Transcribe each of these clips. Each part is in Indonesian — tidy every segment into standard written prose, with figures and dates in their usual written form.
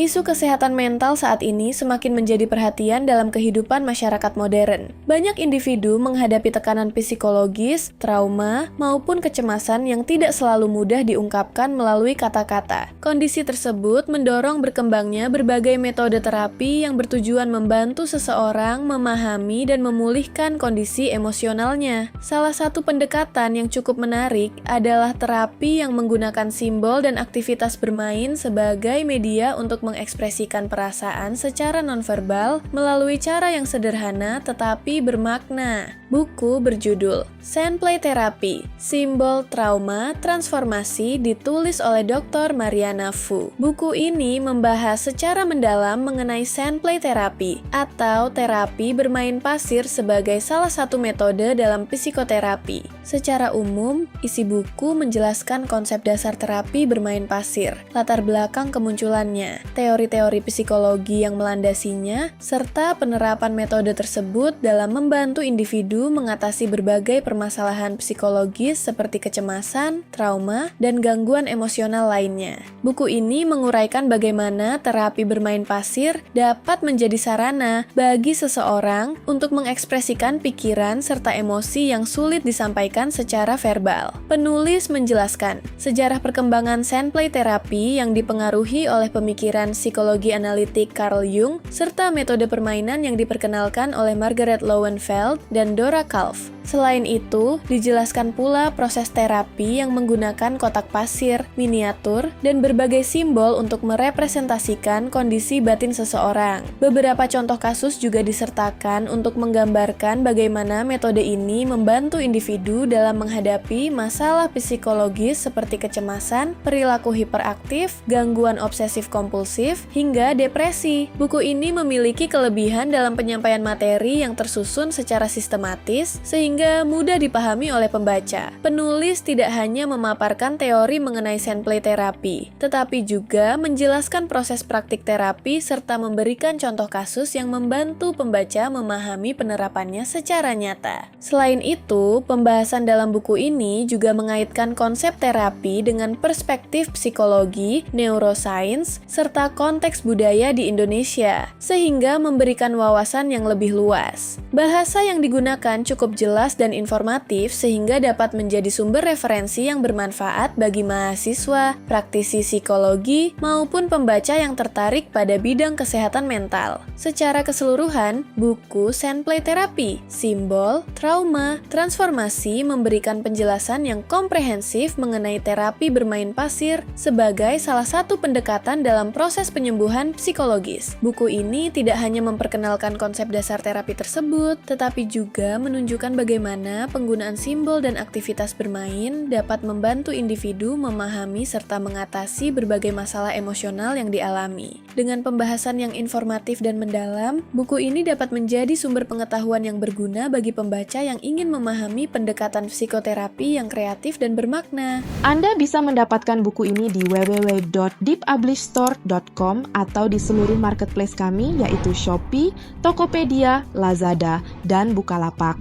Isu kesehatan mental saat ini semakin menjadi perhatian dalam kehidupan masyarakat modern. Banyak individu menghadapi tekanan psikologis, trauma, maupun kecemasan yang tidak selalu mudah diungkapkan melalui kata-kata. Kondisi tersebut mendorong berkembangnya berbagai metode terapi yang bertujuan membantu seseorang memahami dan memulihkan kondisi emosionalnya. Salah satu pendekatan yang cukup menarik adalah terapi yang menggunakan simbol dan aktivitas bermain sebagai media untuk mengekspresikan perasaan secara nonverbal melalui cara yang sederhana tetapi bermakna. Buku berjudul Sandplay Therapy, Simbol Trauma Transformasi ditulis oleh Dr. Mariana Fu. Buku ini membahas secara mendalam mengenai sandplay therapy atau terapi bermain pasir sebagai salah satu metode dalam psikoterapi. Secara umum, isi buku menjelaskan konsep dasar terapi bermain pasir, latar belakang kemunculannya, teori-teori psikologi yang melandasinya, serta penerapan metode tersebut dalam membantu individu mengatasi berbagai permasalahan psikologis seperti kecemasan, trauma, dan gangguan emosional lainnya. Buku ini menguraikan bagaimana terapi bermain pasir dapat menjadi sarana bagi seseorang untuk mengekspresikan pikiran serta emosi yang sulit disampaikan secara verbal. Penulis menjelaskan sejarah perkembangan sandplay terapi yang dipengaruhi oleh pemikiran psikologi analitik Carl Jung serta metode permainan yang diperkenalkan oleh Margaret Lowenfeld dan Dora Kalf. Selain itu, dijelaskan pula proses terapi yang menggunakan kotak pasir, miniatur, dan berbagai simbol untuk merepresentasikan kondisi batin seseorang. Beberapa contoh kasus juga disertakan untuk menggambarkan bagaimana metode ini membantu individu dalam menghadapi masalah psikologis seperti kecemasan, perilaku hiperaktif, gangguan obsesif-kompulsif, hingga depresi. Buku ini memiliki kelebihan dalam penyampaian materi yang tersusun secara sistematis, sehingga mudah dipahami oleh pembaca. Penulis tidak hanya memaparkan teori mengenai sandplay terapi, tetapi juga menjelaskan proses praktik terapi serta memberikan contoh kasus yang membantu pembaca memahami penerapannya secara nyata. Selain itu, pembahasan dalam buku ini juga mengaitkan konsep terapi dengan perspektif psikologi, neuroscience, serta konteks budaya di Indonesia, sehingga memberikan wawasan yang lebih luas. Bahasa yang digunakan cukup jelas dan informatif sehingga dapat menjadi sumber referensi yang bermanfaat bagi mahasiswa, praktisi psikologi, maupun pembaca yang tertarik pada bidang kesehatan mental. Secara keseluruhan, buku Sandplay Therapy, Simbol, Trauma, Transformasi memberikan penjelasan yang komprehensif mengenai terapi bermain pasir sebagai salah satu pendekatan dalam proses penyembuhan psikologis. Buku ini tidak hanya memperkenalkan konsep dasar terapi tersebut, tetapi juga menunjukkan bagaimana penggunaan simbol dan aktivitas bermain dapat membantu individu memahami serta mengatasi berbagai masalah emosional yang dialami. Dengan pembahasan yang informatif dan mendalam, buku ini dapat menjadi sumber pengetahuan yang berguna bagi pembaca yang ingin memahami pendekatan psikoterapi yang kreatif dan bermakna. Anda bisa mendapatkan buku ini di www.deepublishstore.com atau di seluruh marketplace kami yaitu Shopee, Tokopedia, Lazada, dan Bukalapak.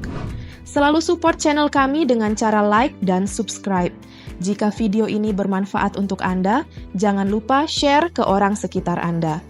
Selalu support channel kami dengan cara like dan subscribe. Jika video ini bermanfaat untuk Anda, jangan lupa share ke orang sekitar Anda.